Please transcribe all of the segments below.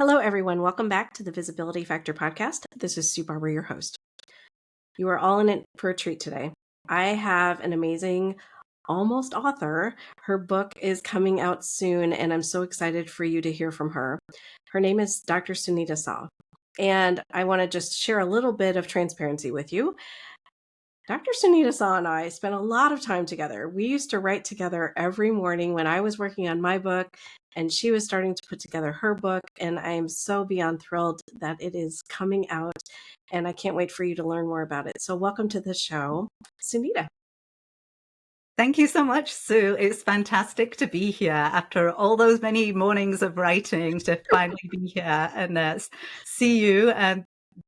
Hello, everyone. Welcome back to the Visibility Factor podcast. This is Sue Barber, your host. You are all in it for a treat today. I have an amazing almost author. Her book is coming out soon, and I'm so excited for you to hear from her. Her name is Dr. Sunita Sah. And I want to just share a little bit of transparency with you. Dr. Sunita Sah and I spent a lot of time together. We used to write together every morning when I was working on my book and she was starting to put together her book. And I am so beyond thrilled that it is coming out and I can't wait for you to learn more about it. So welcome to the show, Sunita. Thank you so much, Sue. It's fantastic to be here after all those many mornings of writing to finally be here and see you and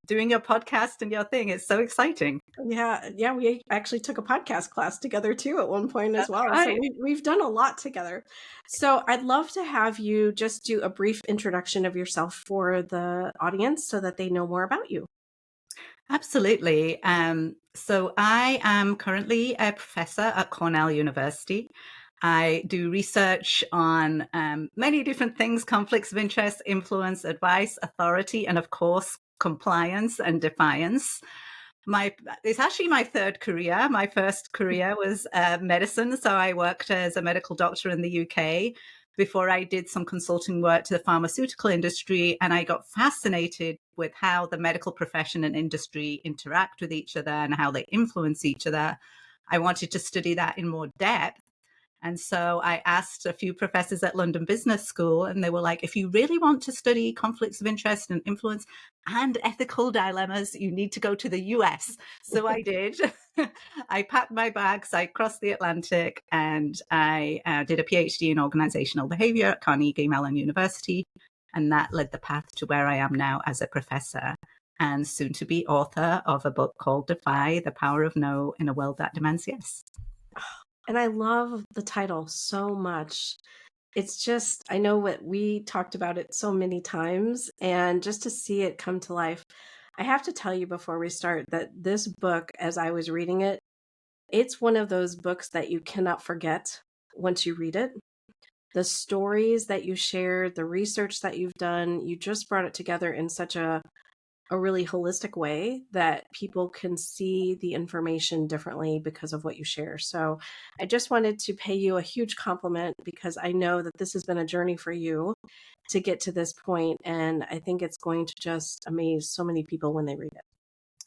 doing your podcast and your thing. It's so exciting. Yeah, we actually took a podcast class together too at one point as well. Right. So we've done a lot together. So I'd love to have you just do a brief introduction of yourself for the audience so that they know more about you. Absolutely. So I am currently a professor at Cornell University. I do research on many different things: conflicts of interest, influence, advice, authority, and of course, compliance and defiance. It's actually my third career. My first career was medicine. So I worked as a medical doctor in the UK before I did some consulting work to the pharmaceutical industry. And I got fascinated with how the medical profession and industry interact with each other and how they influence each other. I wanted to study that in more depth. And so I asked a few professors at London Business School, and they were like, if you really want to study conflicts of interest and influence and ethical dilemmas, you need to go to the US. So I did. I packed my bags, I crossed the Atlantic, and I did a PhD in organizational behavior at Carnegie Mellon University. And that led the path to where I am now as a professor and soon to be author of a book called Defy, The Power of No in a World That Demands Yes. And I love the title so much. It's just, I know what we talked about it so many times, and just to see it come to life. I have to tell you before we start that this book, as I was reading it, it's one of those books that you cannot forget once you read it. The stories that you shared, the research that you've done, you just brought it together in such a really holistic way that people can see the information differently because of what you share. So I just wanted to pay you a huge compliment because I know that this has been a journey for you to get to this point, and I think it's going to just amaze so many people when they read it.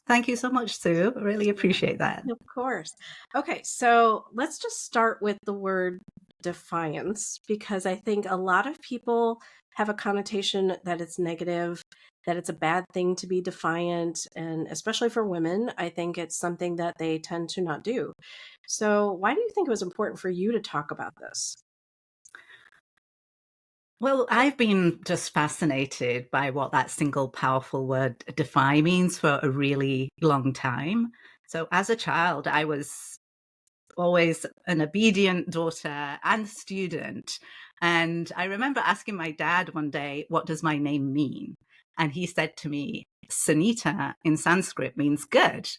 Thank you so much, Sue. I really appreciate that. Of course. Okay, so let's just start with the word defiance, because I think a lot of people have a connotation that it's negative, that it's a bad thing to be defiant. And especially for women, I think it's something that they tend to not do. So, why do you think it was important for you to talk about this? Well, I've been just fascinated by what that single powerful word defy means for a really long time. So as a child, I was always an obedient daughter and student. And I remember asking my dad one day, what does my name mean? And he said to me, Sunita in Sanskrit means good.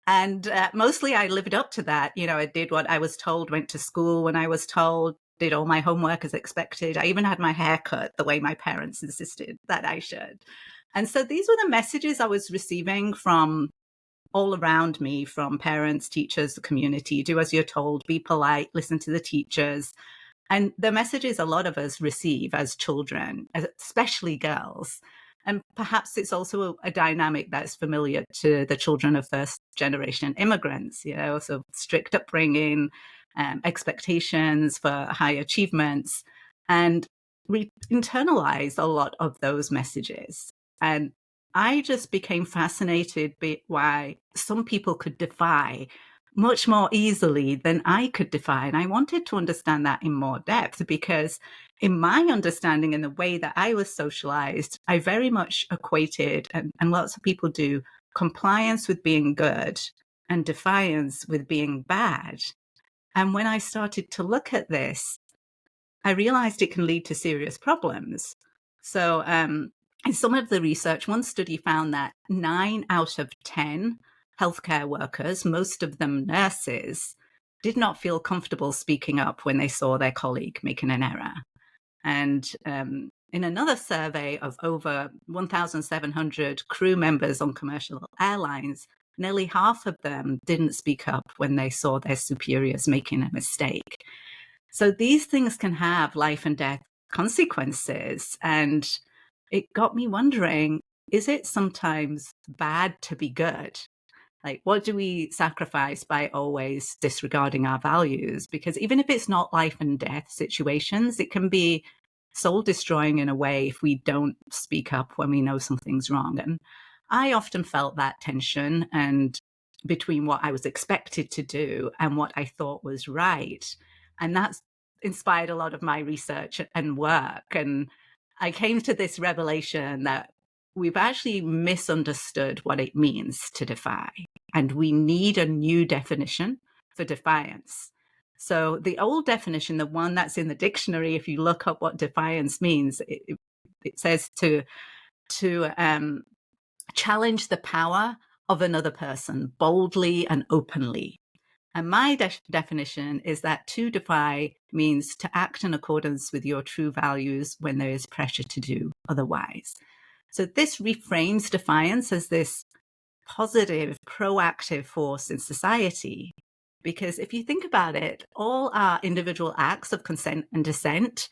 And mostly I lived up to that. You know, I did what I was told, went to school when I was told, did all my homework as expected. I even had my hair cut the way my parents insisted that I should. And so these were the messages I was receiving from all around me, from parents, teachers, the community. Do as you're told, be polite, listen to the teachers. And the messages a lot of us receive as children, especially girls. And perhaps it's also a dynamic that's familiar to the children of first generation immigrants, you know, so strict upbringing, expectations for high achievements. And we internalize a lot of those messages. And I just became fascinated by why some people could defy much more easily than I could defy. And I wanted to understand that in more depth because in my understanding and the way that I was socialized, I very much equated, and lots of people do, compliance with being good and defiance with being bad. And when I started to look at this, I realized it can lead to serious problems. So in some of the research, one study found that 9 out of 10 healthcare workers, most of them nurses, did not feel comfortable speaking up when they saw their colleague making an error. And in another survey of over 1,700 crew members on commercial airlines, nearly half of them didn't speak up when they saw their superiors making a mistake. So these things can have life and death consequences. And it got me wondering, is it sometimes bad to be good? Like, what do we sacrifice by always disregarding our values? Because even if it's not life and death situations, it can be soul destroying in a way if we don't speak up when we know something's wrong. And I often felt that tension and between what I was expected to do and what I thought was right. And that's inspired a lot of my research and work. And I came to this revelation that we've actually misunderstood what it means to defy. And we need a new definition for defiance. So the old definition, the one that's in the dictionary, if you look up what defiance means, it says to challenge the power of another person boldly and openly. And my definition is that to defy means to act in accordance with your true values when there is pressure to do otherwise. So this reframes defiance as this positive, proactive force in society. Because if you think about it, all our individual acts of consent and dissent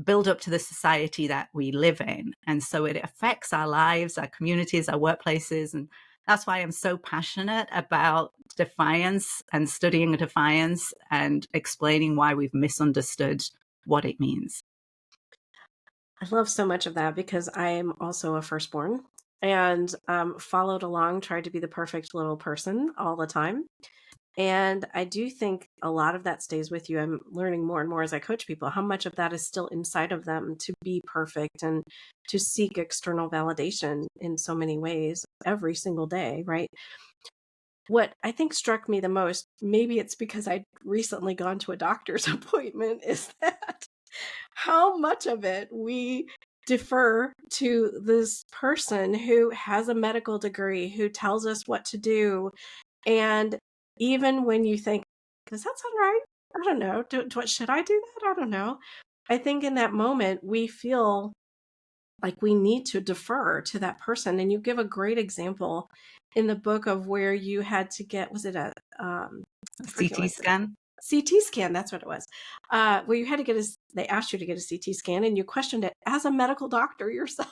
build up to the society that we live in. And so it affects our lives, our communities, our workplaces. And that's why I'm so passionate about defiance and studying defiance and explaining why we've misunderstood what it means. I love so much of that because I am also a firstborn and followed along, tried to be the perfect little person all the time. And I do think a lot of that stays with you. I'm learning more and more as I coach people how much of that is still inside of them to be perfect and to seek external validation in so many ways every single day, right? What I think struck me the most, maybe it's because I'd recently gone to a doctor's appointment, is that how much of it we defer to this person who has a medical degree, who tells us what to do. And even when you think, does that sound right? I don't know. Should I do that? I don't know. I think in that moment, we feel like we need to defer to that person. And you give a great example in the book of where you had to get, was it I forget CT what scan? CT scan, that's what it was. Where you had to get they asked you to get a CT scan and you questioned it as a medical doctor yourself.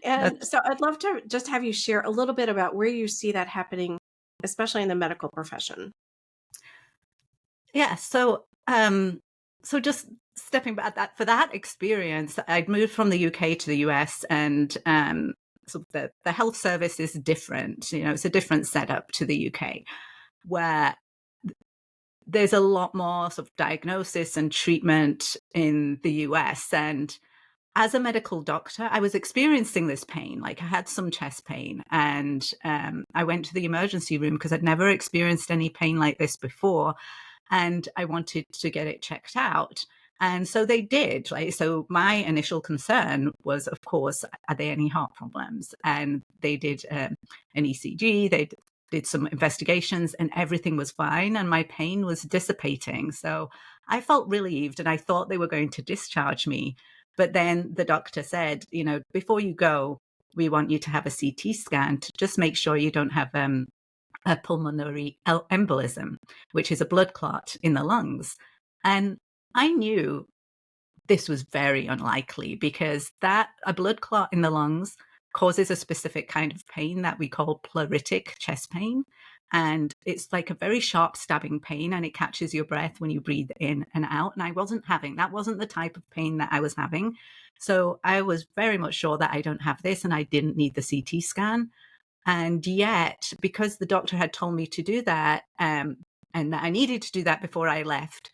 And That's, so I'd love to just have you share a little bit about where you see that happening, especially in the medical profession. yeah. So just stepping back that for that experience, I'd moved from the UK to the US, and so the health service is different. You know, it's a different setup to the UK, where there's a lot more sort of diagnosis and treatment in the US. And as a medical doctor, I was experiencing this pain. Like I had some chest pain, and I went to the emergency room because I'd never experienced any pain like this before. And I wanted to get it checked out. And so they did. Right? So my initial concern was, of course, are there any heart problems? And they did an ECG. They did some investigations, and everything was fine. And my pain was dissipating. So I felt relieved, and I thought they were going to discharge me. But then the doctor said, you know, before you go, we want you to have a CT scan to just make sure you don't have a pulmonary embolism, which is a blood clot in the lungs. And I knew this was very unlikely because a blood clot in the lungs causes a specific kind of pain that we call pleuritic chest pain. And it's like a very sharp stabbing pain, and it catches your breath when you breathe in and out. And that wasn't the type of pain that I was having. So I was very much sure that I don't have this and I didn't need the CT scan. And yet, because the doctor had told me to do that, and that I needed to do that before I left,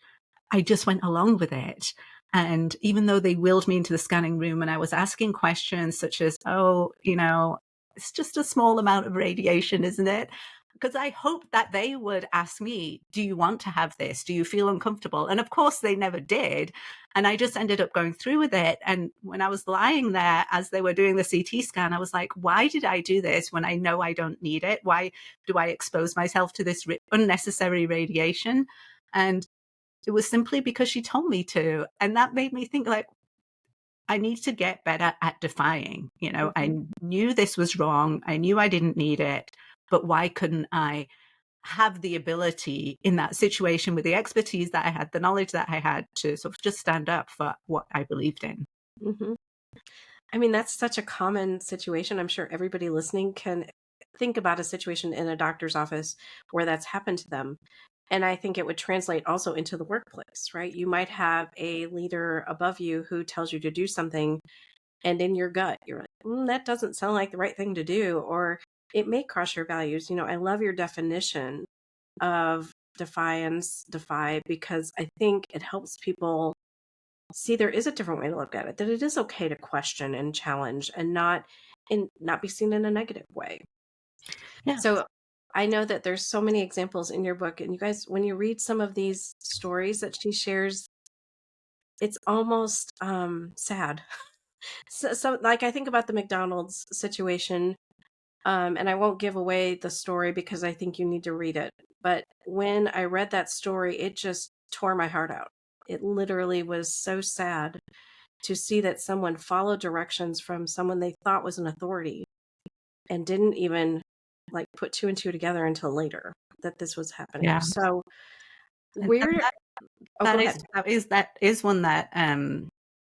I just went along with it. And even though they wheeled me into the scanning room and I was asking questions such as, oh, you know, it's just a small amount of radiation, isn't it? Because I hoped that they would ask me, do you want to have this? Do you feel uncomfortable? And of course, they never did. And I just ended up going through with it. And when I was lying there as they were doing the CT scan, I was like, why did I do this when I know I don't need it? Why do I expose myself to this unnecessary radiation? And it was simply because she told me to. And that made me think, like, I need to get better at defying. I Mhm. knew this was wrong. I knew I didn't need it, but why couldn't I have the ability in that situation with the expertise that I had, the knowledge that I had to sort of just stand up for what I believed in? Mhm. I mean, that's such a common situation. I'm sure everybody listening can think about a situation in a doctor's office where that's happened to them. And I think it would translate also into the workplace, right? You might have a leader above you who tells you to do something, and in your gut, you're like, that doesn't sound like the right thing to do, or it may cross your values. I love your definition of defy, because I think it helps people see there is a different way to look at it, that it is okay to question and challenge and not be seen in a negative way. Yeah. So I know that there's so many examples in your book, and you guys, when you read some of these stories that she shares, it's almost sad. So like I think about the McDonald's situation, and I won't give away the story because I think you need to read it. But when I read that story, it just tore my heart out. It literally was so sad to see that someone followed directions from someone they thought was an authority and didn't even like put two and two together until later that this was happening. Yeah. So And where oh, go that is ahead. one that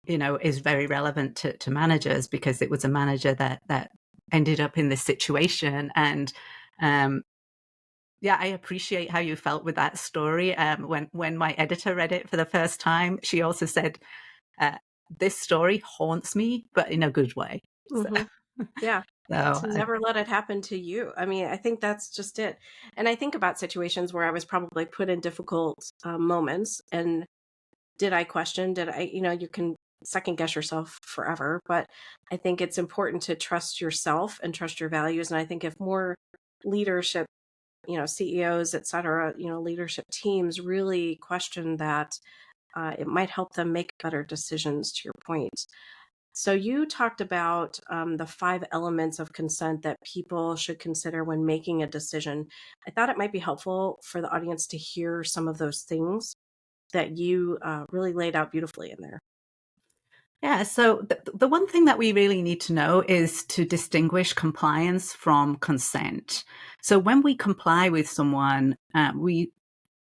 is very relevant to managers, because it was a manager that ended up in this situation. And um, yeah, I appreciate how you felt with that story. When my editor read it for the first time, she also said, uh, "This story haunts me, but in a good way." So, Hmm. Yeah. so To never let it happen to you. I mean, I think that's just it. And I think about situations where I was probably put in difficult moments. And did I question? Did I, you can second guess yourself forever. But I think it's important to trust yourself and trust your values. And I think if more leadership, CEOs, et cetera, leadership teams really question that, it might help them make better decisions, to your point. So you talked about the 5 elements of consent that people should consider when making a decision. I thought it might be helpful for the audience to hear some of those things that you really laid out beautifully in there. yeah, so the one thing that we really need to know is to distinguish compliance from consent. So when we comply with someone, we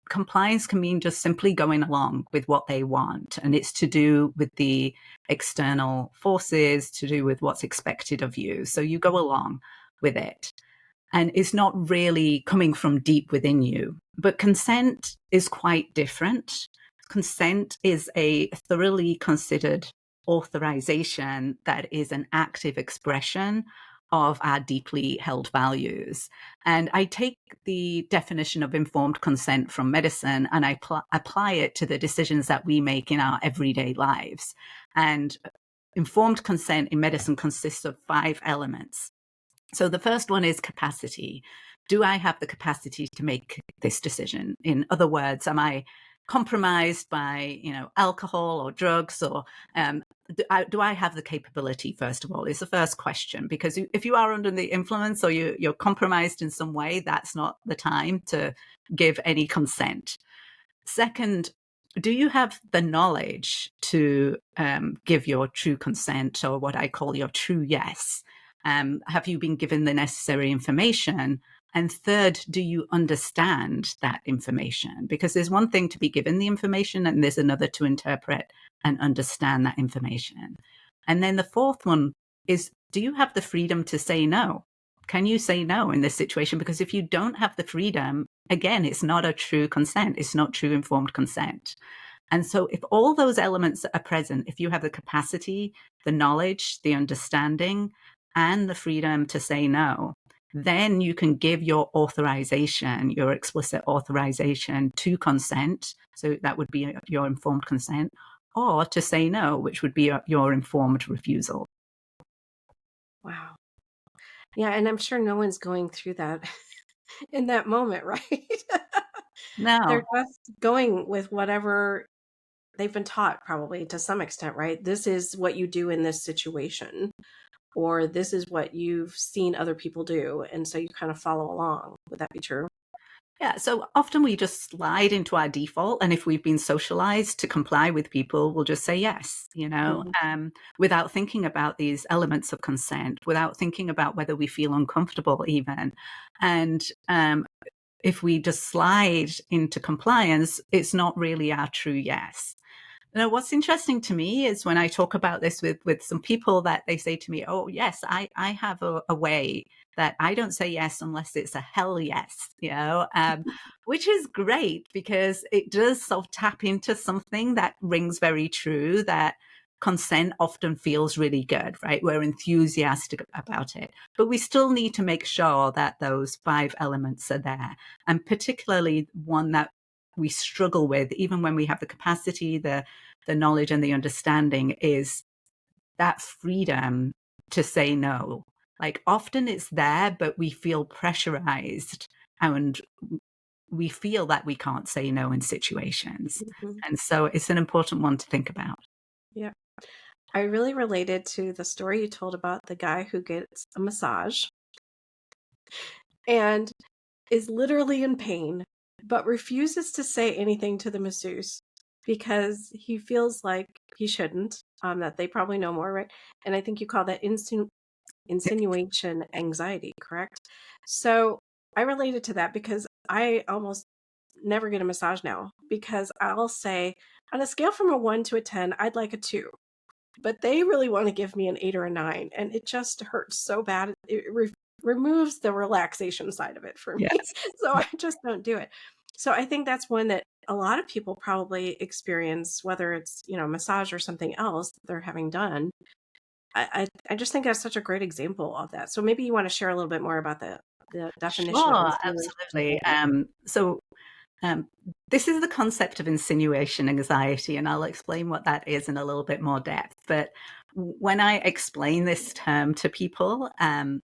compliance can mean just simply going along with what they want, and it's to do with the external forces, to do with what's expected of you. So you go along with it, and it's not really coming from deep within you. But consent is quite different. Consent is a thoroughly considered authorization that is an active expression of our deeply held values. And I take the definition of informed consent from medicine and I apply it to the decisions that we make in our everyday lives. And informed consent in medicine consists of 5 elements. So the first one is capacity. Do I have the capacity to make this decision? In other words, am I compromised by, alcohol or drugs, or do I have the capability? First of all, is the first question, because if you are under the influence or you're compromised in some way, that's not the time to give any consent. Second, do you have the knowledge to give your true consent, or what I call your true yes? Have you been given the necessary information? And third, do you understand that information? Because there's one thing to be given the information, and there's another to interpret and understand that information. And then the fourth one is, do you have the freedom to say no? Can you say no in this situation? Because if you don't have the freedom, again, it's not a true consent. It's not true informed consent. And so if all those elements are present, if you have the capacity, the knowledge, the understanding, and the freedom to say no, then you can give your authorization, your explicit authorization to consent. So that would be your informed consent, or to say no, which would be your informed refusal. Wow. Yeah. And I'm sure no one's going through that in that moment, right? They're No. just going with whatever they've been taught, probably to some extent, right? This is what you do in this situation, or this is what you've seen other people do. And so you kind of follow along. Would that be true? Yeah, so often we just slide into our default, and if we've been socialized to comply with people, we'll just say yes, Mhm. without thinking about these elements of consent, without thinking about whether we feel uncomfortable even. And if we just slide into compliance, it's not really our true yes. Now, what's interesting to me is when I talk about this with some people that they say to me, oh, yes, I have a way that I don't say yes unless it's a hell yes, which is great because it does sort of tap into something that rings very true, that consent often feels really good, right? We're enthusiastic about it, but we still need to make sure that those 5 elements are there. And particularly one that we struggle with, even when we have the capacity, the knowledge and the understanding, is that freedom to say no. Like often it's there, but we feel pressurized and we feel that we can't say no in situations. Mhm. And so it's an important one to think about. Yeah. I really related to the story you told about the guy who gets a massage and is literally in pain, but refuses to say anything to the masseuse because he feels like he shouldn't, that they probably know more, right? And I think you call that insinuation anxiety, correct? So I related to that because I almost never get a massage now because I'll say, on a scale from a 1 to a 10, I'd like a 2. But they really want to give me an 8 or a 9, and it just hurts so bad. It removes the relaxation side of it for me. Yes. So I just don't do it. So I think that's one that a lot of people probably experience, whether it's, massage or something else that they're having done. I just think that's such a great example of that. So maybe you want to share a little bit more about the definition of Sure, insinuation. absolutely. Um, this is the concept of insinuation anxiety, and I'll explain what that is in a little bit more depth. But when I explain this term to people, and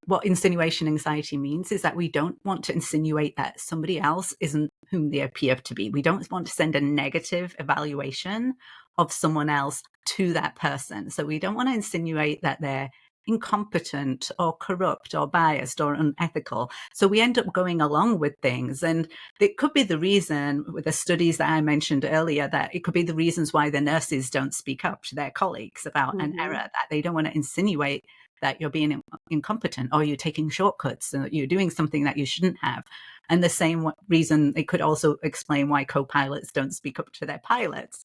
what insinuation anxiety means is that we don't want to insinuate that somebody else isn't whom they appear to be. We don't want to send a negative evaluation of someone else to that person. So we don't want to insinuate that they're incompetent or corrupt or biased or unethical. So we end up going along with things. And it could be the reason, with the studies that I mentioned earlier, that it could be the reasons why the nurses don't speak up to their colleagues about an Mhm. error, that they don't want to insinuate that you're being incompetent or you're taking shortcuts and you're doing something that you shouldn't have. And the same reason, it could also explain why co-pilots don't speak up to their pilots.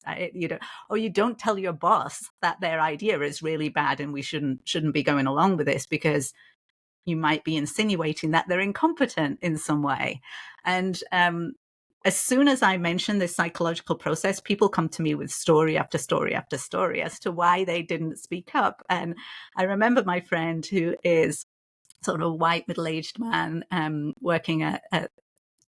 Or you don't tell your boss that their idea is really bad and we shouldn't be going along with this because you might be insinuating that they're incompetent in some way. And as soon as I mention this psychological process, people come to me with story after story after story as to why they didn't speak up. And I remember my friend, who is sort of a white middle-aged man, working at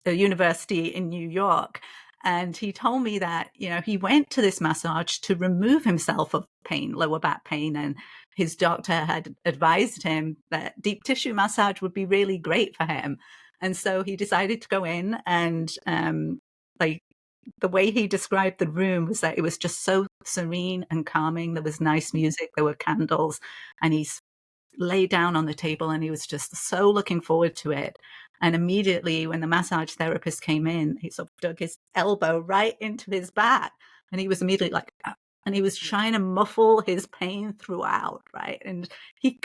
the university in New York. And he told me that, he went to this massage to remove himself of pain, lower back pain. And his doctor had advised him that deep tissue massage would be really great for him. And so he decided to go in, and like the way he described the room was that it was just so serene and calming. There was nice music, there were candles, and he lay down on the table and he was just so looking forward to it. And immediately when the massage therapist came in, he sort of dug his elbow right into his back, and he was immediately like, "Ah," and he was trying to muffle his pain throughout, right? And he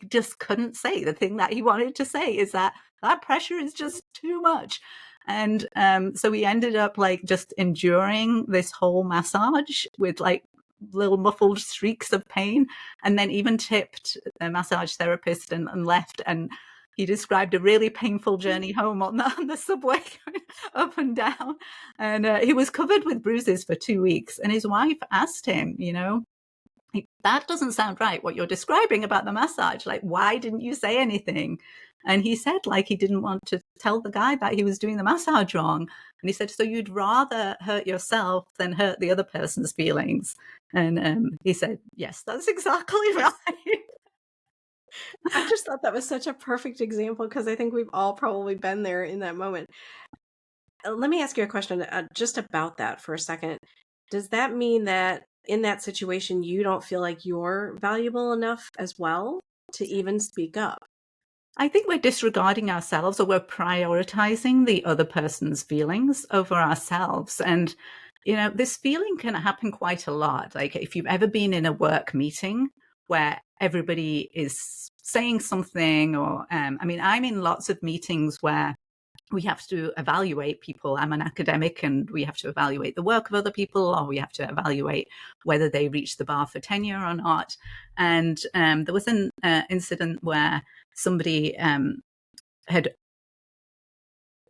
just couldn't say the thing that he wanted to say, is that pressure is just too much. And so we ended up like just enduring this whole massage with like little muffled shrieks of pain, and then even tipped a massage therapist and left. And he described a really painful journey home on the subway, up and down. And he was covered with bruises for 2 weeks. And his wife asked him, that doesn't sound right, what you're describing about the massage. Like, why didn't you say anything? And he said, like, he didn't want to tell the guy that he was doing the massage wrong. And he said, so you'd rather hurt yourself than hurt the other person's feelings. And he said, yes, that's exactly right. I just thought that was such a perfect example because I think we've all probably been there in that moment. Let me ask you a question just about that for a second. Does that mean that in that situation, you don't feel like you're valuable enough as well to even speak up? I think we're disregarding ourselves, or we're prioritizing the other person's feelings over ourselves. And, this feeling can happen quite a lot. Like if you've ever been in a work meeting where everybody is saying something, or, I mean, I'm in lots of meetings where we have to evaluate people. I'm an academic and we have to evaluate the work of other people, or we have to evaluate whether they reach the bar for tenure or not. And there was an incident where somebody had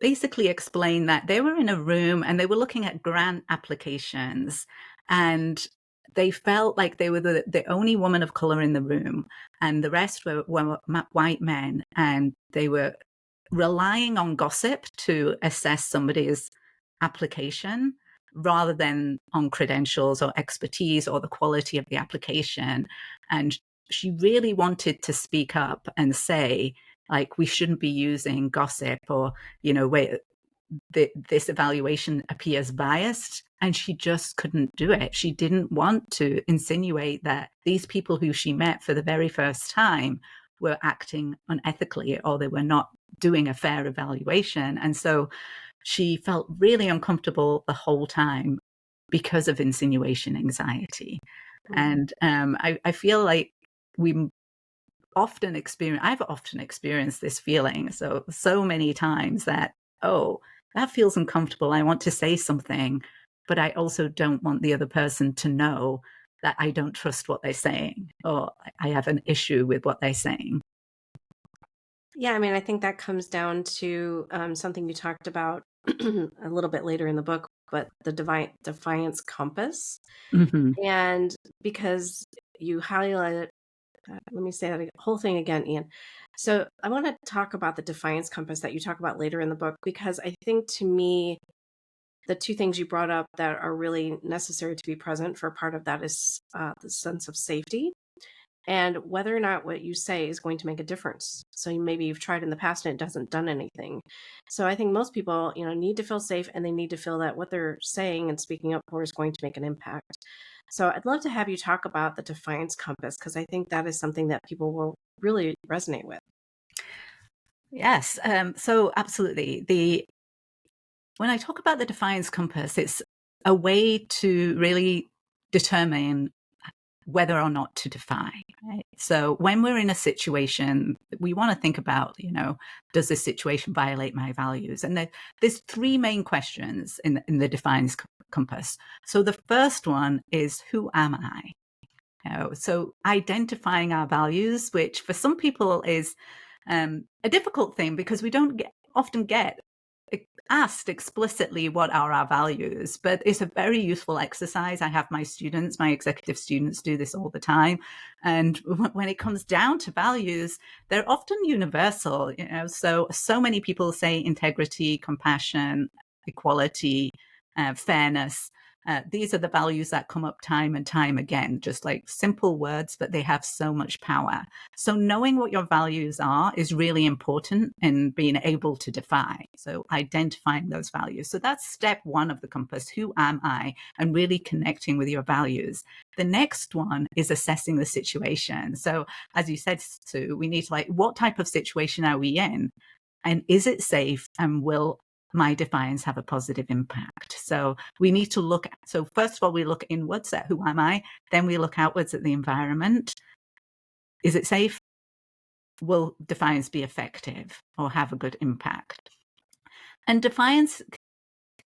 basically explained that they were in a room and they were looking at grant applications, and they felt like they were the only woman of color in the room, and the rest were white men, and they were relying on gossip to assess somebody's application rather than on credentials or expertise or the quality of the application. And she really wanted to speak up and say, like, we shouldn't be using gossip, or, wait, this evaluation appears biased, and she just couldn't do it. She didn't want to insinuate that these people who she met for the very first time were acting unethically, or they were not doing a fair evaluation. And so she felt really uncomfortable the whole time because of insinuation anxiety. Mm. And I feel like we I've often experienced this feeling so many times that, oh, that feels uncomfortable. I want to say something, but I also don't want the other person to know that I don't trust what they're saying, or I have an issue with what they're saying. Yeah, I mean, I think that comes down to something you talked about a little bit later in the book, but the defiance compass. Mm-hmm. And because you highlighted, let me say that whole thing again, Ian. So I want to talk about the defiance compass that you talk about later in the book, because I think to me, the two things you brought up that are really necessary to be present for part of that is the sense of safety and whether or not what you say is going to make a difference. So maybe you've tried in the past and it doesn't done anything. So I think most people, need to feel safe, and they need to feel that what they're saying and speaking up for is going to make an impact. So I'd love to have you talk about the defiance compass, because I think that is something that people will really resonate with. Yes. So absolutely. When I talk about the defiance compass, it's a way to really determine whether or not to defy. Right? So when we're in a situation, we want to think about, does this situation violate my values? And there's three main questions in the defiance compass. So the first one is, who am I? So identifying our values, which for some people is a difficult thing, because we don't often get asked explicitly what are our values, but it's a very useful exercise. I have my executive students do this all the time. And when it comes down to values, they're often universal, so many people say integrity, compassion, equality, fairness. These are the values that come up time and time again, just like simple words, but they have so much power. So knowing what your values are is really important in being able to defy. So identifying those values. So that's step one of the compass. Who am I? And really connecting with your values. The next one is assessing the situation. So as you said, Sue, we need to what type of situation are we in? And is it safe? And will my defiance have a positive impact? So we need to so first of all, we look inwards at who am I? Then we look outwards at the environment. Is it safe? Will defiance be effective or have a good impact? And defiance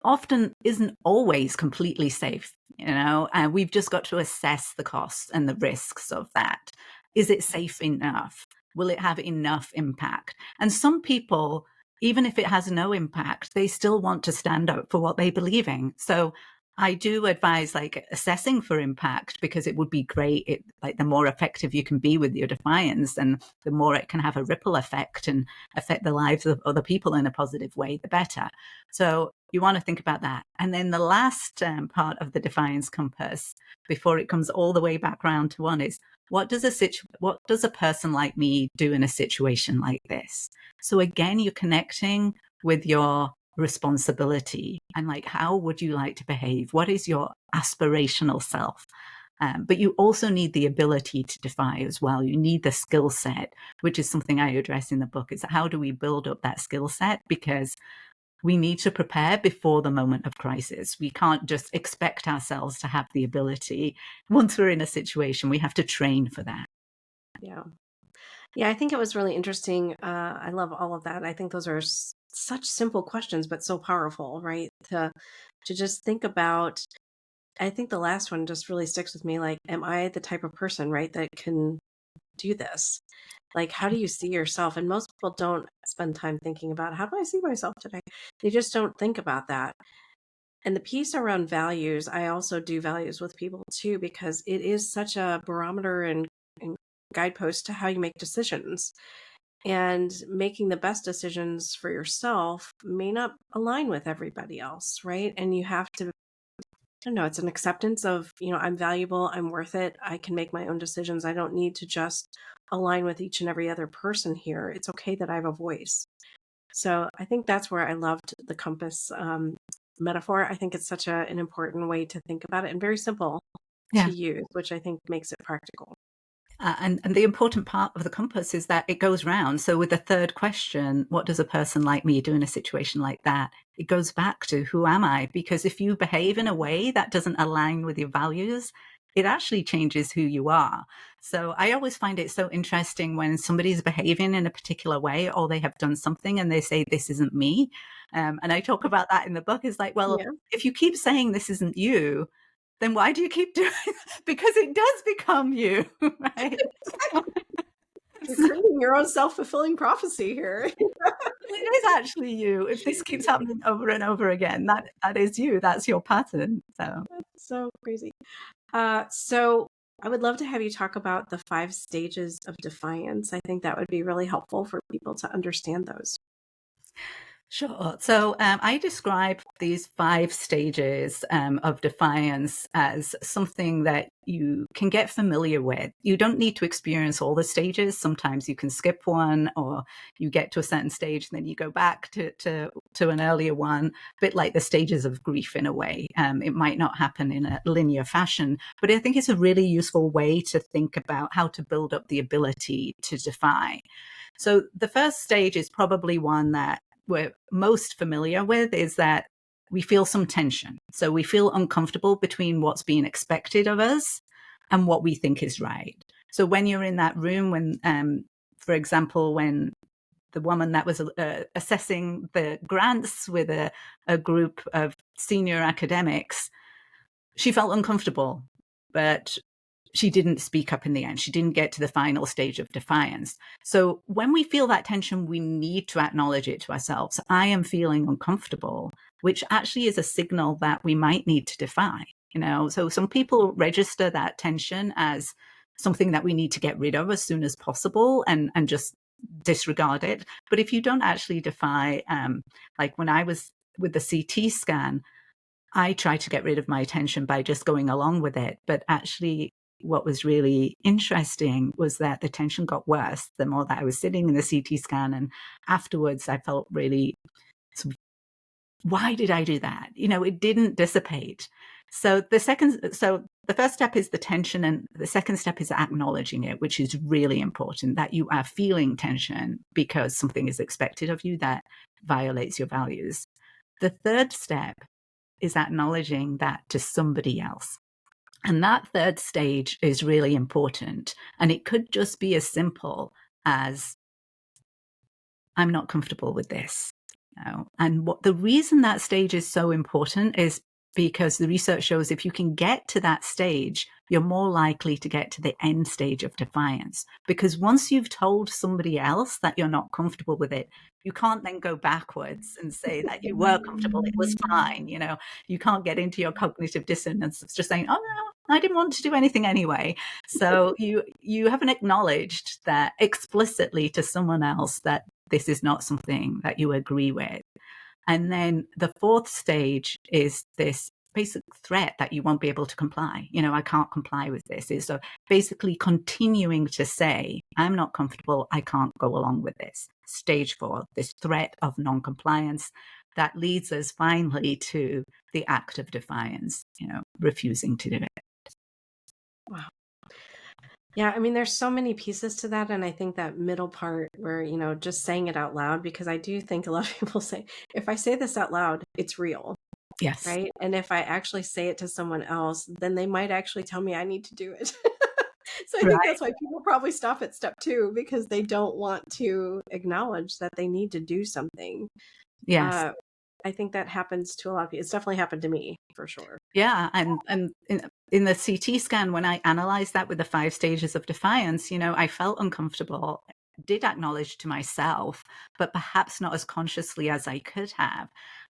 often isn't always completely safe, and we've just got to assess the costs and the risks of that. Is it safe enough? Will it have enough impact? And some people, even if it has no impact, they still want to stand up for what they believe in. So I do advise assessing for impact, because it would be great. The more effective you can be with your defiance, and the more it can have a ripple effect and affect the lives of other people in a positive way, the better. So you want to think about that. And then the last part of the defiance compass, before it comes all the way back round to one, is what does a person like me do in a situation like this? So again, you're connecting with your responsibility, and how would you like to behave? What is your aspirational self? But you also need the ability to defy as well. You need the skill set, which is something I address in the book, is how do we build up that skill set? Because we need to prepare before the moment of crisis. We can't just expect ourselves to have the ability. Once we're in a situation, we have to train for that. Yeah. Yeah, I think it was really interesting. I love all of that. I think those are such simple questions, but so powerful, right? To just think about. I think the last one just really sticks with me. Like, am I the type of person, right, that can do this? Like, how do you see yourself? And most people don't spend time thinking about how do I see myself today? They just don't think about that. And the piece around values, I also do values with people too, because it is such a barometer and guidepost to how you make decisions. And making the best decisions for yourself may not align with everybody else, right? And you have to, I don't know, it's an acceptance of, I'm valuable, I'm worth it, I can make my own decisions. I don't need to just align with each and every other person here. It's okay that I have a voice. So I think that's where I loved the compass metaphor. I think it's such an important way to think about it and very simple to Yeah. use, which I think makes it practical. And the important part of the compass is that it goes round. So with the third question, what does a person like me do in a situation like that? It goes back to who am I? Because if you behave in a way that doesn't align with your values, it actually changes who you are. So I always find it so interesting when somebody's behaving in a particular way or they have done something and they say, this isn't me. And I talk about that in the book. It's like, well, Yeah. if you keep saying this isn't you, then why do you keep doing it? Because it does become you, right? You're creating your own self-fulfilling prophecy here. It is actually you. If this keeps happening over and over again, that is you. That's your pattern. So So crazy. So I would love to have you talk about the 5 stages of defiance. I think that would be really helpful for people to understand those. sure. So I describe these 5 stages of defiance as something that you can get familiar with. You don't need to experience all the stages. Sometimes you can skip one, or you get to a certain stage and then you go back to an earlier one, a bit like the stages of grief in a way. It might not happen in a linear fashion, but I think it's a really useful way to think about how to build up the ability to defy. So the first stage is probably one that we're most familiar with, is that we feel some tension. So we feel uncomfortable between what's being expected of us and what we think is right. So when you're in that room, for example, when the woman that was assessing the grants with a group of senior academics, she felt uncomfortable, but she didn't speak up in the end. She didn't get to the final stage of defiance. So when we feel that tension, we need to acknowledge it to ourselves. I am feeling uncomfortable, which actually is a signal that we might need to defy. So some people register that tension as something that we need to get rid of as soon as possible and just disregard it. But if you don't actually defy, like when I was with the CT scan, I tried to get rid of my tension by just going along with it. But actually, what was really interesting was that the tension got worse the more that I was sitting in the CT scan. And afterwards, I felt really, why did I do that? It didn't dissipate. So the first step is the tension, and the second step is acknowledging it, which is really important, that you are feeling tension because something is expected of you that violates your values. The third step is acknowledging that to somebody else. And that third stage is really important. And it could just be as simple as, I'm not comfortable with this. And the reason that stage is so important is because the research shows if you can get to that stage, you're more likely to get to the end stage of defiance. Because once you've told somebody else that you're not comfortable with it, you can't then go backwards and say that you were comfortable, it was fine. You can't get into your cognitive dissonance of just saying, oh no, I didn't want to do anything anyway. So you haven't acknowledged that explicitly to someone else that this is not something that you agree with. And then the fourth stage is this basic threat that you won't be able to comply. I can't comply with this. Is so basically continuing to say, I'm not comfortable, I can't go along with this. Stage 4, this threat of non-compliance that leads us finally to the act of defiance, refusing to do it. Wow. Yeah, I mean, there's so many pieces to that, and I think that middle part where, just saying it out loud, because I do think a lot of people say, "If I say this out loud, it's real." Yes. Right? And if I actually say it to someone else, then they might actually tell me I need to do it. So I think Right. that's why people probably stop at step 2 because they don't want to acknowledge that they need to do something. Yes. Uh, I think that happens to a lot of people. It's definitely happened to me for sure. Yeah, and in the CT scan, when I analyzed that with the 5 stages of defiance, I felt uncomfortable, did acknowledge to myself, but perhaps not as consciously as I could have.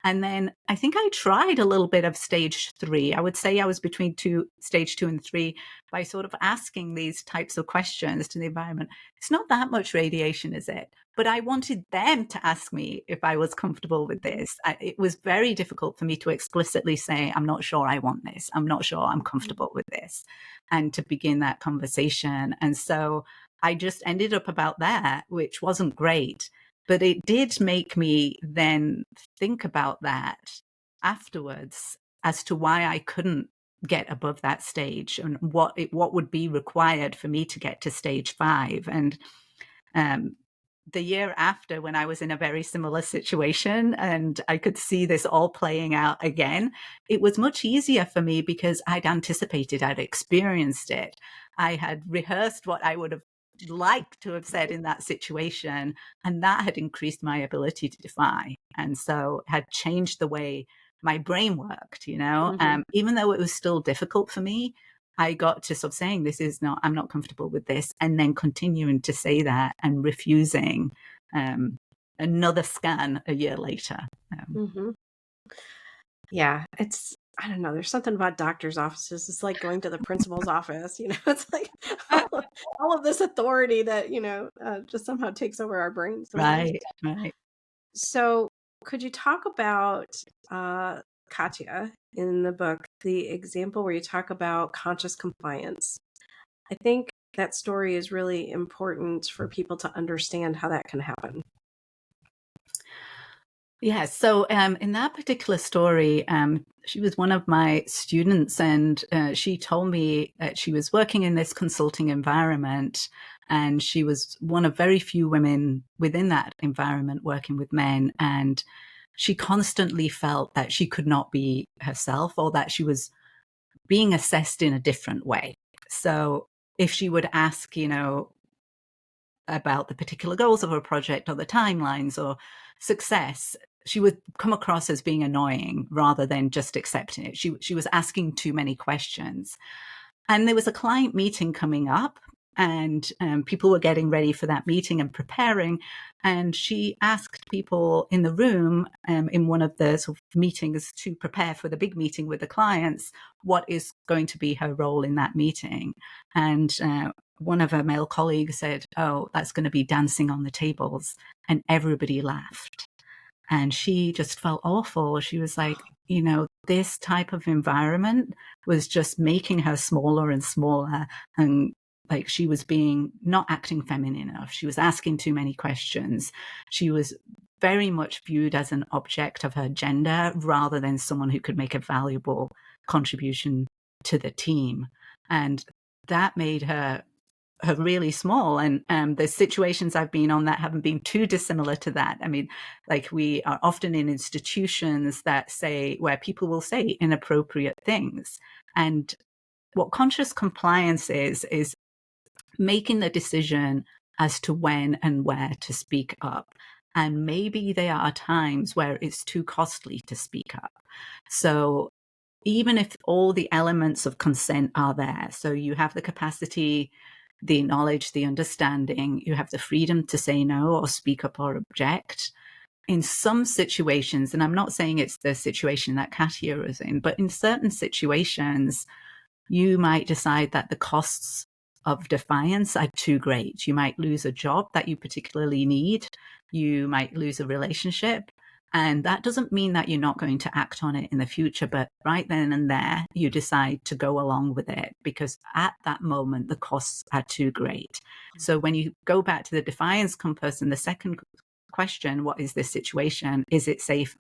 And then I think I tried a little bit of stage 3. I would say I was between stage 2 and 3 by sort of asking these types of questions to the environment. It's not that much radiation, is it? But I wanted them to ask me if I was comfortable with Mhm, this. It was very difficult for me to explicitly say, I'm not sure I want this. I'm not sure I'm mhm, comfortable with this, and to begin that conversation. And so I just ended up about that, which wasn't great. But it did make me then think about that afterwards as to why I couldn't get above that stage and what would be required for me to get to stage 5. And um, the year after, when I was in a very similar situation and I could see this all playing out again, it was much easier for me because I'd anticipated, I'd experienced it. I had rehearsed what I would have liked to have said in that situation, and that had increased my ability to defy. And so had changed the way my brain worked, mhm, even though it was still difficult for me. I got to sort of saying, I'm not comfortable with this, and then continuing to say that and refusing um, another scan a year later. mhm. Yeah, I don't know, there's something about doctor's offices. It's like going to the principal's office, it's like all of this authority that, just somehow takes over our brains sometimes. Right, right. So, could you talk about uh, Katya in the book, the example where you talk about conscious compliance? I think that story is really important for people to understand how that can happen. Yeah, so in that particular story, she was one of my students, and she told me that she was working in this consulting environment, and she was one of very few women within that environment working with men. And she constantly felt that she could not be herself, or that she was being assessed in a different way. So if she would ask, about the particular goals of a project or the timelines or success, she would come across as being annoying rather than just accepting it. She was asking too many questions. And there was a client meeting coming up, and people were getting ready for that meeting and preparing. And she asked people in the room in one of the sort of meetings to prepare for the big meeting with the clients, what is going to be her role in that meeting. And one of her male colleagues said, "Oh, that's going to be dancing on the tables." And everybody laughed. And she just felt awful. She was like, this type of environment was just making her smaller and smaller. And like she was not acting feminine enough. She was asking too many questions. She was very much viewed as an object of her gender rather than someone who could make a valuable contribution to the team. And that made her really small. And the situations I've been on that haven't been too dissimilar to that. I mean, like we are often in institutions where people will say inappropriate things. And what conscious compliance is making the decision as to when and where to speak up. And maybe there are times where it's too costly to speak up. So even if all the elements of consent are there, so you have the capacity, the knowledge, the understanding, you have the freedom to say no or speak up or object. In some situations, and I'm not saying it's the situation that Katia is in, but in certain situations, you might decide that the costs of defiance are too great. You might lose a job that you particularly need. You might lose a relationship. And that doesn't mean that you're not going to act on it in the future, but right then and there, you decide to go along with it because at that moment, the costs are too great. So when you go back to the defiance compass and the second question, what is this situation? Is it safe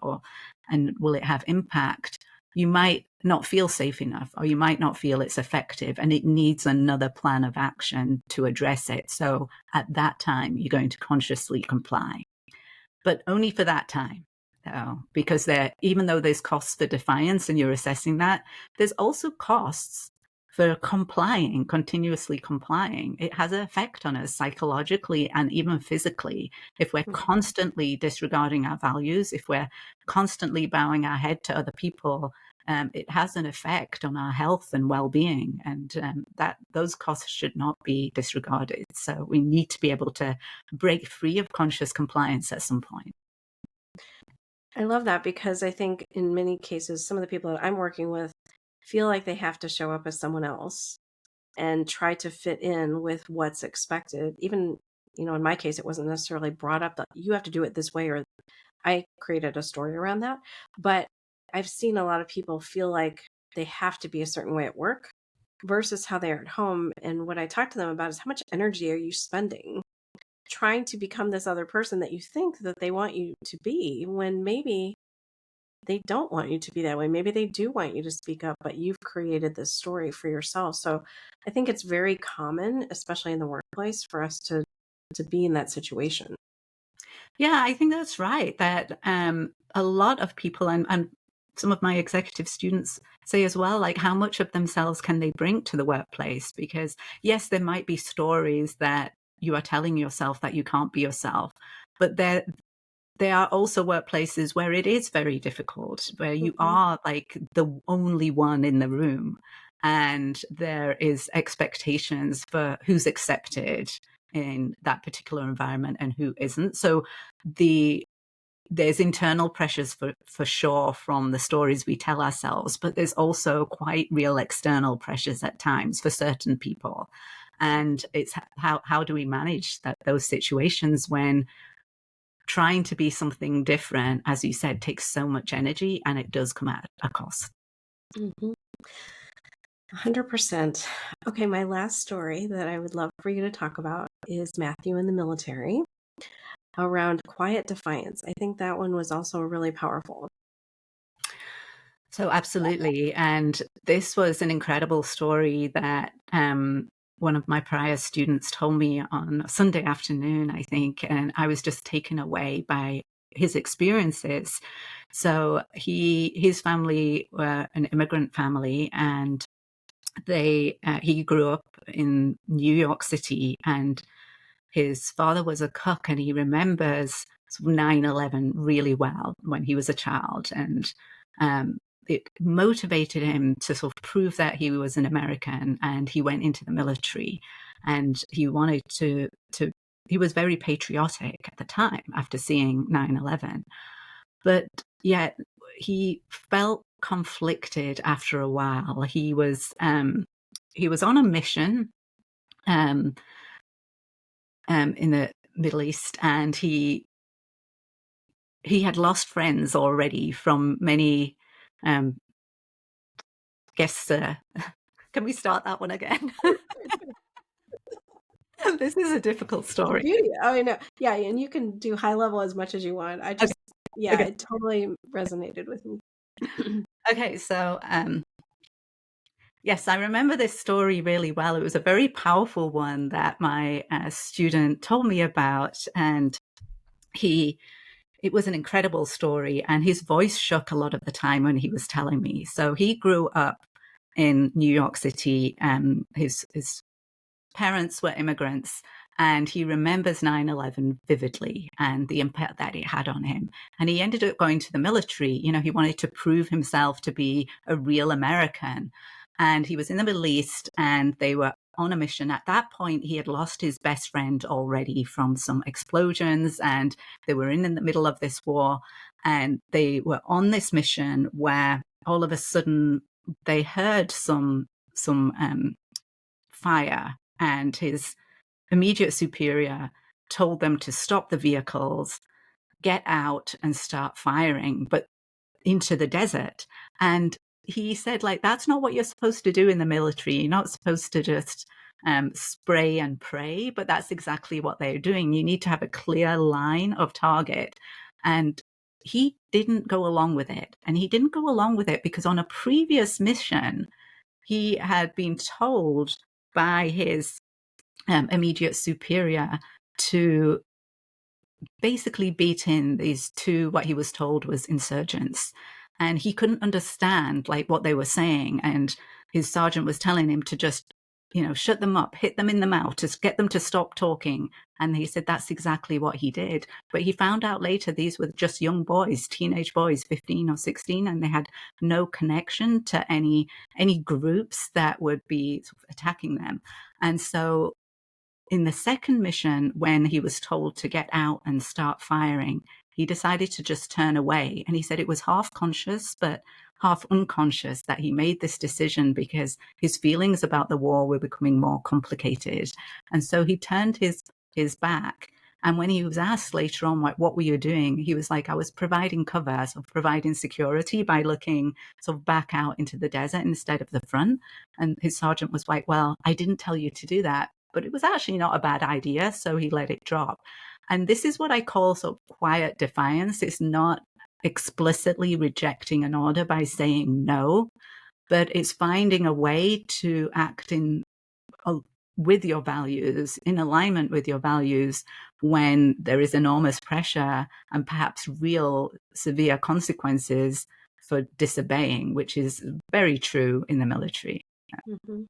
and will it have impact? you might not feel safe enough, or you might not feel it's effective, and it needs another plan of action to address it. So at that time, you're going to consciously comply, but only for that time. Because even though there's costs for defiance and you're assessing that, there's also costs for complying, continuously complying. It has an effect on us psychologically and even physically. If we're constantly disregarding our values, if we're constantly bowing our head to other people, it has an effect on our health and well-being, and that those costs should not be disregarded. So we need to be able to break free of conscious compliance at some point. I love that, because I think in many cases, some of the people that I'm working with feel like they have to show up as someone else and try to fit in with what's expected. Even, in my case, it wasn't necessarily brought up that you have to do it this way, or I created a story around that. But I've seen a lot of people feel like they have to be a certain way at work versus how they are at home. And what I talk to them about is, how much energy are you spending trying to become this other person that you think that they want you to be, when maybe they don't want you to be that way. Maybe they do want you to speak up, but you've created this story for yourself. So I think it's very common, especially in the workplace, for us to be in that situation. Yeah, I think that's right. That a lot of people, and some of my executive students say as well, like, how much of themselves can they bring to the workplace? Because yes, there might be stories that you are telling yourself that you can't be yourself, but there are also workplaces where it is very difficult, where you Mhm. are like the only one in the room, and there is expectations for who's accepted in that particular environment and who isn't. So there's internal pressures for sure from the stories we tell ourselves, but there's also quite real external pressures at times for certain people. And it's how do we manage those situations when trying to be something different, as you said, takes so much energy, and it does come at a cost. Mhm. 100%. Okay, my last story that I would love for you to talk about is Matthew in the military, around quiet defiance. I think that one was also really powerful. So absolutely. And this was an incredible story that one of my prior students told me on a Sunday afternoon, I think, and I was just taken away by his experiences. So his family were an immigrant family, and he grew up in New York City, and his father was a cook, and he remembers 9/11 really well when he was a child, and it motivated him to sort of prove that he was an American, and he went into the military, and he wanted to. He was very patriotic at the time after seeing 9/11, but yet he felt conflicted after a while. He was on a mission um, in the Middle East, and he had lost friends already from many um, guests. Can we start that one again? This is a difficult It's the story. beauty. Oh, I know. Yeah, and you can do high level as much as you want. Okay, Yeah, okay, it totally resonated with me. okay. So yes, I remember this story really well. It was a very powerful one that my student told me about, and he it was an incredible story, and his voice shook a lot of the time when he was telling me. So he grew up in New York City. His parents were immigrants, and he remembers 9/11 vividly and the impact that it had on him. And he ended up going to the military. You know, he wanted to prove himself to be a real American. And he was in the Middle East, and they were on a mission. At that point, he had lost his best friend already from some explosions, and they were in the middle of this war. And they were on this mission where all of a sudden they heard some fire, and his immediate superior told them to stop the vehicles, get out, and start firing, but into the desert. And he said, like, that's not what you're supposed to do in the military. You're not supposed to just spray and pray, but that's exactly what they're doing. You need to have a clear line of target. And he didn't go along with it. And he didn't go along with it because on a previous mission, he had been told by his immediate superior to basically beat in these two, what he was told was insurgents. And he couldn't understand like what they were saying. And his sergeant was telling him to just, shut them up, hit them in the mouth, just get them to stop talking. And he said that's exactly what he did. But he found out later these were just young boys, teenage boys, 15 or 16, and they had no connection to any groups that would be sort of attacking them. And so in the second mission, when he was told to get out and start firing, he decided to just turn away. And he said it was half conscious, but half unconscious that he made this decision because his feelings about the war were becoming more complicated. And so he turned his back. And when he was asked later on, what were you doing? He was like, I was providing cover, so providing security by looking sort of back out into the desert instead of the front. And his sergeant was like, well, I didn't tell you to do that, but it was actually not a bad idea. So he let it drop. And this is what I call sort of quiet defiance. It's not explicitly rejecting an order by saying no, but it's finding a way to act with your values, in alignment with your values, when there is enormous pressure and perhaps real severe consequences for disobeying, which is very true in the military. Mm-hmm.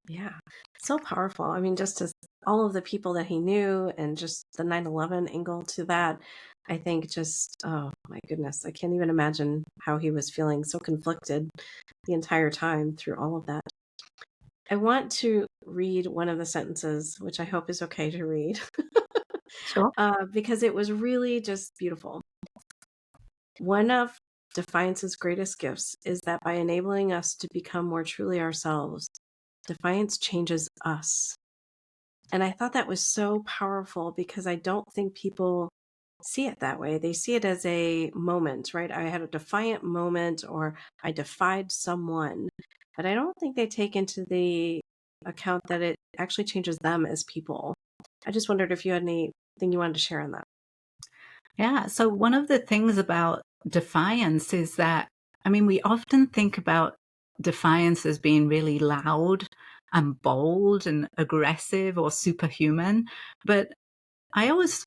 Yeah, so powerful. I mean, just as all of the people that he knew and just the 9/11 angle to that, I think just, oh my goodness, I can't even imagine how he was feeling so conflicted the entire time through all of that. I want to read one of the sentences, which I hope is okay to read, Sure. because it was really just beautiful. One of Defiance's greatest gifts is that by enabling us to become more truly ourselves, Defiance changes us. And I thought that was so powerful because I don't think people see it that way. They see it as a moment, right? I had a defiant moment or I defied someone. But I don't think they take into the account that it actually changes them as people. I just wondered if you had anything you wanted to share on that. Yeah. So one of the things about defiance is that, I mean, we often think about defiance as being really loud and bold and aggressive or superhuman. But I always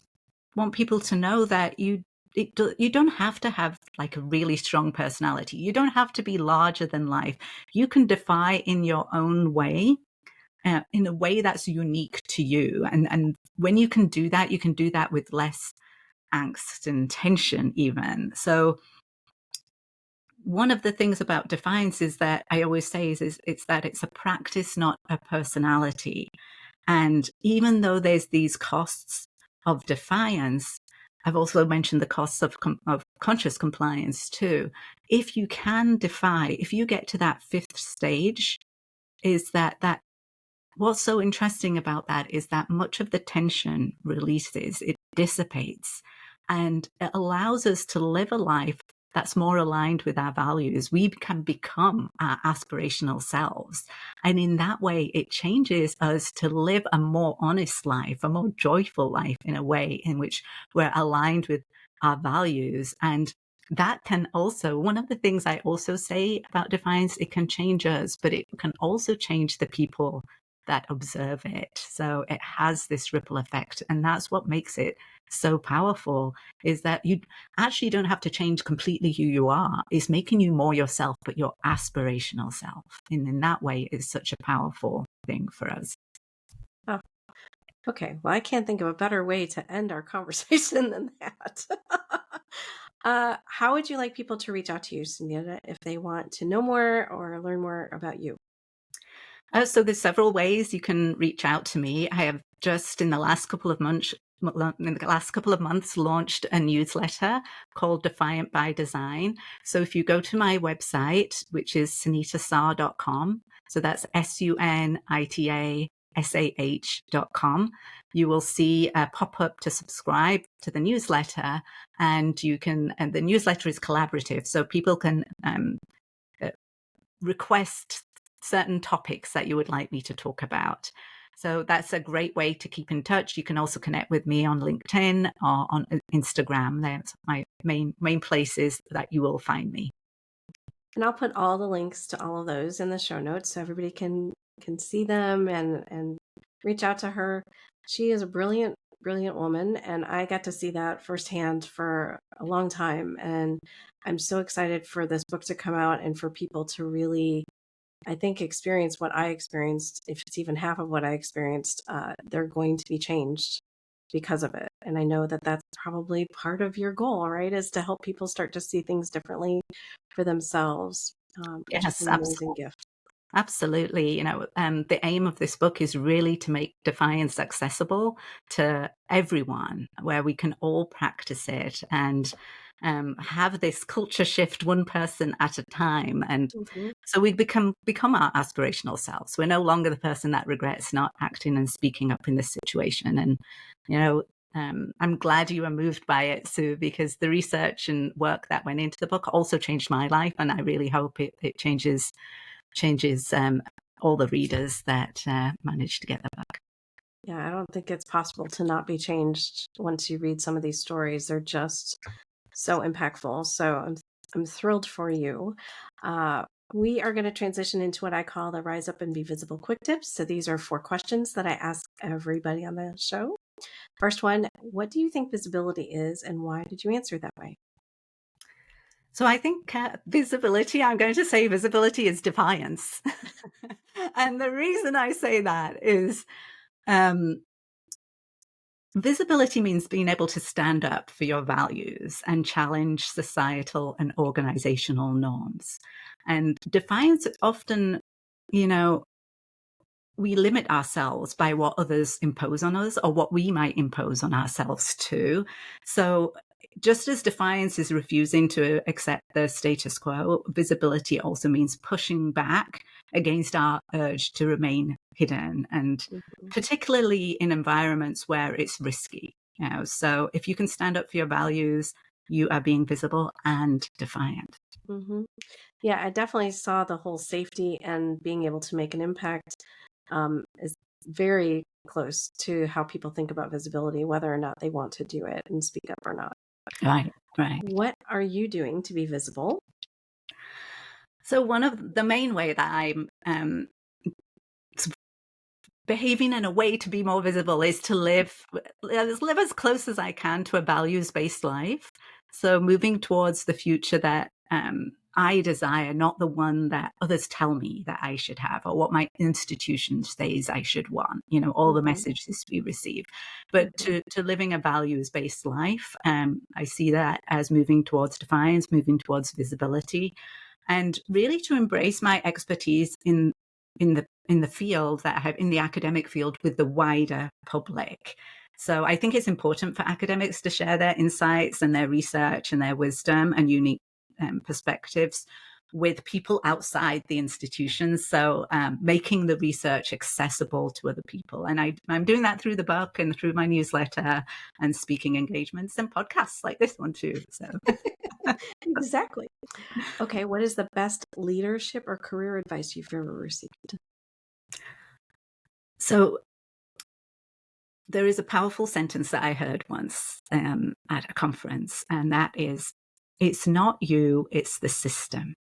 want people to know that you don't have to have like a really strong personality. You don't have to be larger than life. You can defy in your own way, in a way that's unique to you. And when you can do that, you can do that with less angst and tension even. So one of the things about defiance is that I always say is it's that it's a practice, not a personality. And even though there's these costs of defiance, I've also mentioned the costs of conscious compliance too. If you can defy, if you get to that fifth stage, is that what's so interesting about that is that much of the tension releases, it dissipates, and it allows us to live a life that's more aligned with our values. We can become our aspirational selves. And in that way, it changes us to live a more honest life, a more joyful life in a way in which we're aligned with our values. And that can also, one of the things I also say about defiance, it can change us, but it can also change the people that observe it. So it has this ripple effect. And that's what makes it so powerful, is that you actually don't have to change completely who you are. It's making you more yourself, but your aspirational self. And in that way, it's such a powerful thing for us. Oh, okay. Well, I can't think of a better way to end our conversation than that. How would you like people to reach out to you, Sunita, if they want to know more or learn more about you? So there's several ways you can reach out to me. I have just in the last couple of months launched a newsletter called Defiant by Design. So if you go to my website, which is sunitasah.com, so that's SUNITASAH.com, you will see a pop-up to subscribe to the newsletter, and the newsletter is collaborative, so people can request certain topics that you would like me to talk about. So that's a great way to keep in touch. You can also connect with me on LinkedIn or on Instagram. That's my main places that you will find me. And I'll put all the links to all of those in the show notes so everybody can see them and reach out to her. She is a brilliant, brilliant woman, and I got to see that firsthand for a long time. And I'm so excited for this book to come out and for people to really, I think, experience what I experienced. If it's even half of what I experienced, they're going to be changed because of it. And I know that that's probably part of your goal, right? Is to help people start to see things differently for themselves, which is Yes, an amazing gift. absolutely. The aim of this book is really to make defiance accessible to everyone, where we can all practice it and have this culture shift one person at a time. And Mhm. so we become our aspirational selves. We're no longer the person that regrets not acting and speaking up in this situation. And, I'm glad you were moved by it, Sue, because the research and work that went into the book also changed my life. And I really hope it changes all the readers that manage to get the book. Yeah, I don't think it's possible to not be changed once you read some of these stories. They're just so impactful. So I'm thrilled for you. Uh, we are going to transition into what I call the Rise Up and Be Visible quick tips. So these are 4 questions that I ask everybody on the show. First one, what do you think visibility is and why did you answer that way? So I think I'm going to say visibility is defiance. And the reason I say that is um, visibility means being able to stand up for your values and challenge societal and organizational norms. And defiance often, you know, we limit ourselves by what others impose on us or what we might impose on ourselves too. So just as defiance is refusing to accept the status quo, visibility also means pushing back against our urge to remain hidden, and Mhm. particularly in environments where it's risky. So if you can stand up for your values, you are being visible and defiant. Mhm. Yeah, I definitely saw the whole safety and being able to make an impact is very close to how people think about visibility, whether or not they want to do it and speak up or not. Right, right. What are you doing to be visible? So one of the main way that I'm behaving in a way to be more visible is to live as close as I can to a values-based life. So moving towards the future that I desire, not the one that others tell me that I should have or what my institution says I should want, all the Mhm, messages we receive. But mhm, to living a values-based life, I see that as moving towards defiance, moving towards visibility, and really to embrace my expertise in the field that I have in the academic field with the wider public. So I think it's important for academics to share their insights and their research and their wisdom and unique perspectives with people outside the institutions. So making the research accessible to other people. And I'm doing that through the book and through my newsletter and speaking engagements and podcasts like this one too. So exactly. Okay, what is the best leadership or career advice you've ever received? so there is a powerful sentence that I heard once at a conference, and that is, it's not you, it's the system.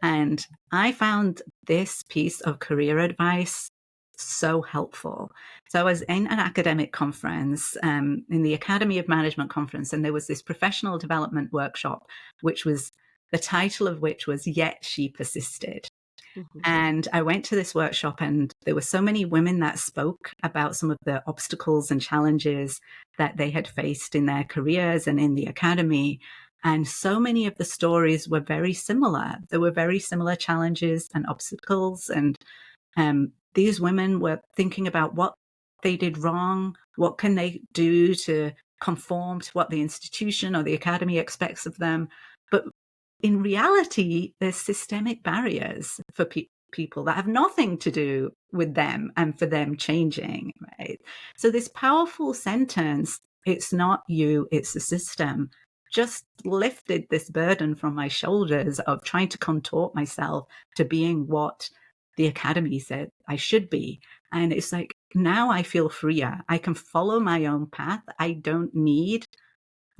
And I found this piece of career advice so helpful. So I was in an academic conference, in the Academy of Management conference, and there was this professional development workshop, which was the title of which was Yet She Persisted. Mhm, And I went to this workshop, and there were so many women that spoke about some of the obstacles and challenges that they had faced in their careers and in the academy. And so many of the stories were very similar. There were very similar challenges and obstacles. And these women were thinking about what they did wrong, what can they do to conform to what the institution or the academy expects of them. But in reality, there's systemic barriers for people that have nothing to do with them and for them changing, right? So this powerful sentence, it's not you, it's the system, just lifted this burden from my shoulders of trying to contort myself to being what the academy said I should be. And it's like, now I feel freer. I can follow my own path. I don't need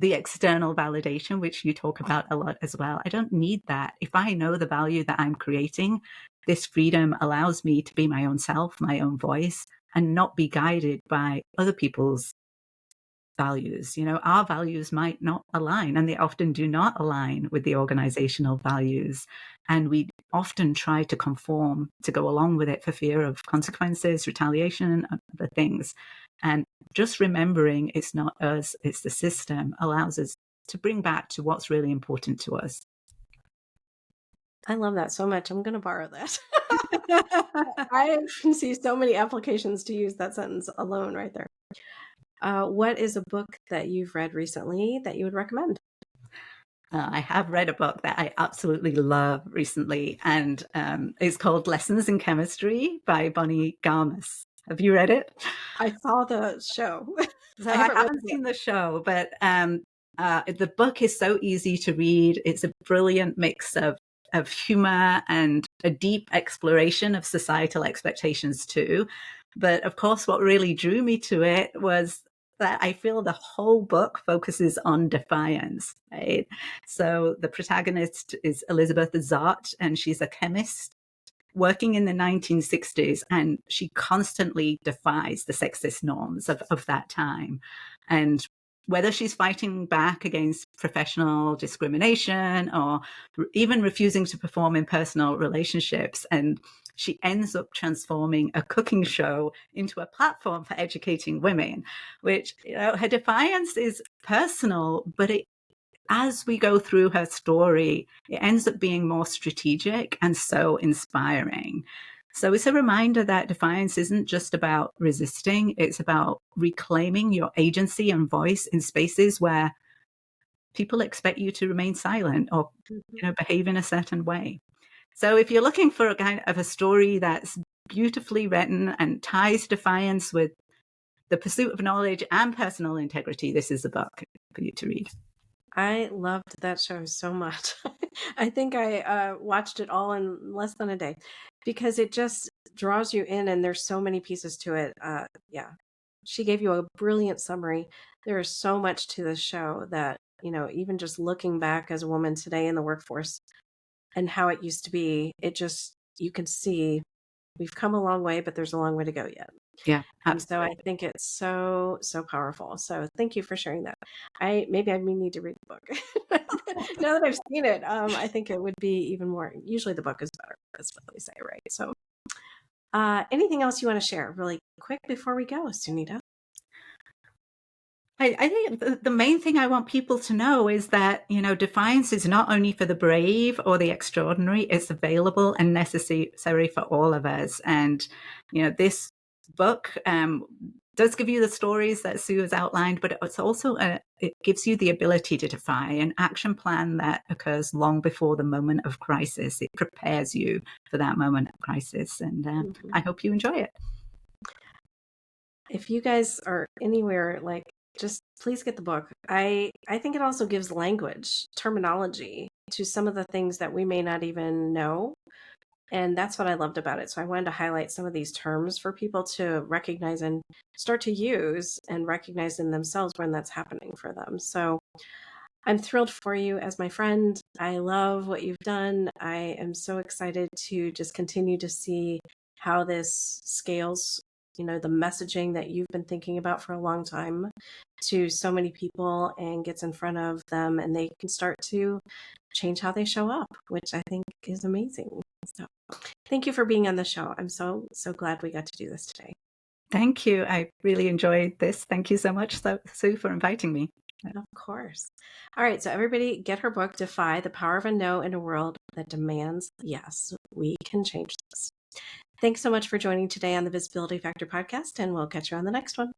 the external validation, which you talk about a lot as well. I don't need that. If I know the value that I'm creating, this freedom allows me to be my own self, my own voice, and not be guided by other people's values. Our values might not align, and they often do not align with the organizational values. And we often try to conform to go along with it for fear of consequences, retaliation, and other things. And just remembering it's not us, it's the system, allows us to bring back to what's really important to us. I love that so much. I'm going to borrow that. I can see so many applications to use that sentence alone right there. What is a book that you've read recently that you would recommend? I have read a book that I absolutely love recently, and it's called Lessons in Chemistry by Bonnie Garmus. Have you read it? I saw the show. So I haven't seen the show, but the book is so easy to read. It's a brilliant mix of humor and a deep exploration of societal expectations too. But of course, what really drew me to it was that I feel the whole book focuses on defiance, right? So the protagonist is Elizabeth Zott, and she's a chemist working in the 1960s, and she constantly defies the sexist norms of that time. And whether she's fighting back against professional discrimination or even refusing to perform in personal relationships, and she ends up transforming a cooking show into a platform for educating women, which, her defiance is personal, but as we go through her story, it ends up being more strategic and so inspiring. So it's a reminder that defiance isn't just about resisting, it's about reclaiming your agency and voice in spaces where people expect you to remain silent or behave in a certain way. So if you're looking for a kind of a story that's beautifully written and ties defiance with the pursuit of knowledge and personal integrity, this is a book for you to read. I loved that show so much. I think I watched it all in less than a day because it just draws you in, and there's so many pieces to it. Yeah, she gave you a brilliant summary. There is so much to this show that, even just looking back as a woman today in the workforce and how it used to be, you can see we've come a long way, but there's a long way to go yet. Yeah, and so I absolutely. think it's so powerful. So thank you for sharing that. I need to read the book. Now that I've seen it, I think it would be even more. Usually the book is better. That's what they say, right? So anything else you want to share really quick before we go, Sunita? I think the main thing I want people to know is that, defiance is not only for the brave or the extraordinary, it's available and necessary for all of us. And, this book does give you the stories that Sue has outlined, but it's also, it gives you the ability to defy an action plan that occurs long before the moment of crisis. It prepares you for that moment of crisis. And I hope you enjoy it. If you guys are anywhere, just please get the book. I think it also gives language, terminology to some of the things that we may not even know. And that's what I loved about it. So I wanted to highlight some of these terms for people to recognize and start to use and recognize in themselves when that's happening for them. So I'm thrilled for you as my friend. I love what you've done. I am so excited to just continue to see how this scales, the messaging that you've been thinking about for a long time to so many people and gets in front of them, and they can start to change how they show up, which I think is amazing. So thank you for being on the show. I'm so glad we got to do this today. Thank you. I really enjoyed this. Thank you so much, Sue, for inviting me. Of course. All right. So everybody get her book, Defy: The Power of a No in a World That Demands Yes. We can change this. Thanks so much for joining today on the Visibility Factor podcast, and we'll catch you on the next one.